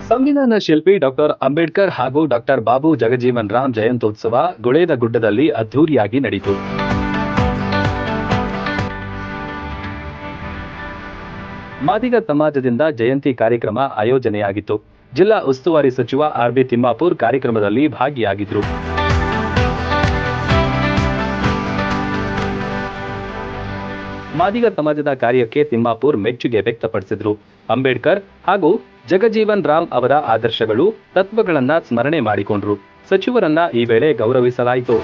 ಸಂವಿಧಾನ ಶಿಲ್ಪಿ ಡಾಕ್ಟರ್ ಅಂಬೇಡ್ಕರ್ ಹಾಗೂ ಡಾಕ್ಟರ್ ಬಾಬು ಜಗಜೀವನ್ ರಾಮ್ ಜಯಂತ್ಯೋತ್ಸವ ಗುಳೇದಗುಡ್ಡದಲ್ಲಿ ಅದ್ಧೂರಿಯಾಗಿ ನಡೆಯಿತು. ಮಾದಿಗ ಸಮಾಜದಿಂದ ಜಯಂತಿ ಕಾರ್ಯಕ್ರಮ ಆಯೋಜನೆಯಾಗಿತ್ತು. ಜಿಲ್ಲಾ ಉಸ್ತುವಾರಿ ಸಚಿವ ಆರ್.ಬಿ. ತಿಮ್ಮಾಪುರ್ ಕಾರ್ಯಕ್ರಮದಲ್ಲಿ ಭಾಗಿಯಾಗಿದ್ದರು. ಮಾದಿಗ ಸಮಾಜದ ಕಾರ್ಯಕ್ಕೆ ತಿಮ್ಮಾಪುರ್ ಮೆಚ್ಚುಗೆ ವ್ಯಕ್ತಪಡಿಸಿದರು. ಅಂಬೇಡ್ಕರ್ ಹಾಗೂ ಜಗಜೀವನ್ ರಾಮ್ ಅವರ ಆದರ್ಶಗಳು, ತತ್ವಗಳನ್ನ ಸ್ಮರಣೆ ಮಾಡಿಕೊಂಡರು. ಸಚಿವರನ್ನ ಈ ವೇಳೆ ಗೌರವಿಸಲಾಯಿತು.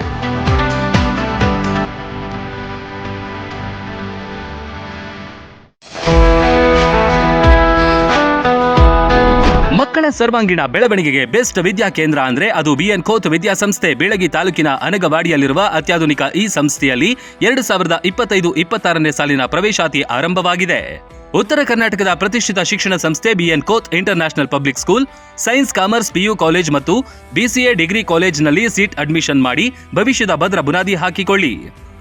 ಮಕ್ಕಳ ಸರ್ವಾಂಗೀಣ ಬೆಳವಣಿಗೆಗೆ ಬೆಸ್ಟ್ ವಿದ್ಯಾ ಕೇಂದ್ರ ಅಂದ್ರೆ ಅದು ಬಿಎನ್ ಖೋತ್ ವಿದ್ಯಾಸಂಸ್ಥೆ. ಬೀಳಗಿ ತಾಲೂಕಿನ ಅನಗವಾಡಿಯಲ್ಲಿರುವ ಅತ್ಯಾಧುನಿಕ ಈ ಸಂಸ್ಥೆಯಲ್ಲಿ 2025-26ನೇ ಸಾಲಿನ ಪ್ರವೇಶಾತಿ ಆರಂಭವಾಗಿದೆ. ಉತ್ತರ ಕರ್ನಾಟಕದ ಪ್ರತಿಷ್ಠಿತ ಶಿಕ್ಷಣ ಸಂಸ್ಥೆ BN Khot international public school science, commerce, PU college ಮತ್ತು ಬಿಸಿಎ ಡಿಗ್ರಿ ಕಾಲೇಜ್ನಲ್ಲಿ ಸೀಟ್ ಅಡ್ಮಿಷನ್ ಮಾಡಿ ಭವಿಷ್ಯದ ಭದ್ರ ಬುನಾದಿ ಹಾಕಿಕೊಳ್ಳಿ.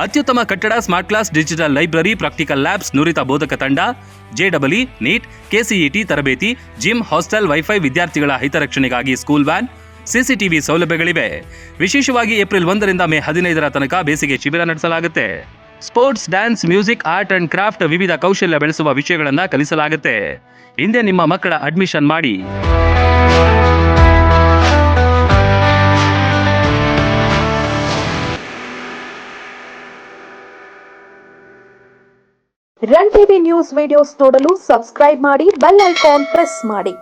ಅತ್ಯುತ್ತಮ ಕಟ್ಟಡ, smart class, digital library, practical labs, ನುರಿತ ಬೋಧಕ ತಂಡ, ಜೆಡಬ್ಲ್ಇ, ನೀಟ್, ಕೆಸಿಇಟಿ ತರಬೇತಿ, ಜಿಮ್, ಹಾಸ್ಟೆಲ್, ವೈಫೈ, ವಿದ್ಯಾರ್ಥಿಗಳ ಹಿತರಕ್ಷಣೆಗಾಗಿ ಸ್ಕೂಲ್ ವ್ಯಾನ್, ಸಿಸಿಟಿವಿ ಸೌಲಭ್ಯಗಳಿವೆ. ವಿಶೇಷವಾಗಿ ಏಪ್ರಿಲ್ 1ರಿಂದ ಮೇ 15ರ ತನಕ ಬೇಸಿಗೆ ಶಿಬಿರ ನಡೆಸಲಾಗುತ್ತೆ. Sports, dance, music, art and craft, ವಿವಿಧ ಕೌಶಲ್ಯ ಬೆಳೆಸುವ ವಿಷಯಗಳನ್ನು ಕಲಿಸಲಾಗುತ್ತೆ. ಹಿಂದೆ ನಿಮ್ಮ ಮಕ್ಕಳ ಅಡ್ಮಿಷನ್ ಮಾಡಿ. ರನ್ ಟಿವಿ ನ್ಯೂಸ್ ವಿಡಿಯೋಸ್ ನೋಡಲು ಸಬ್ಸ್ಕ್ರೈಬ್ ಮಾಡಿ, ಬೆಲ್ ಐಕಾನ್ ಪ್ರೆಸ್ ಮಾಡಿ.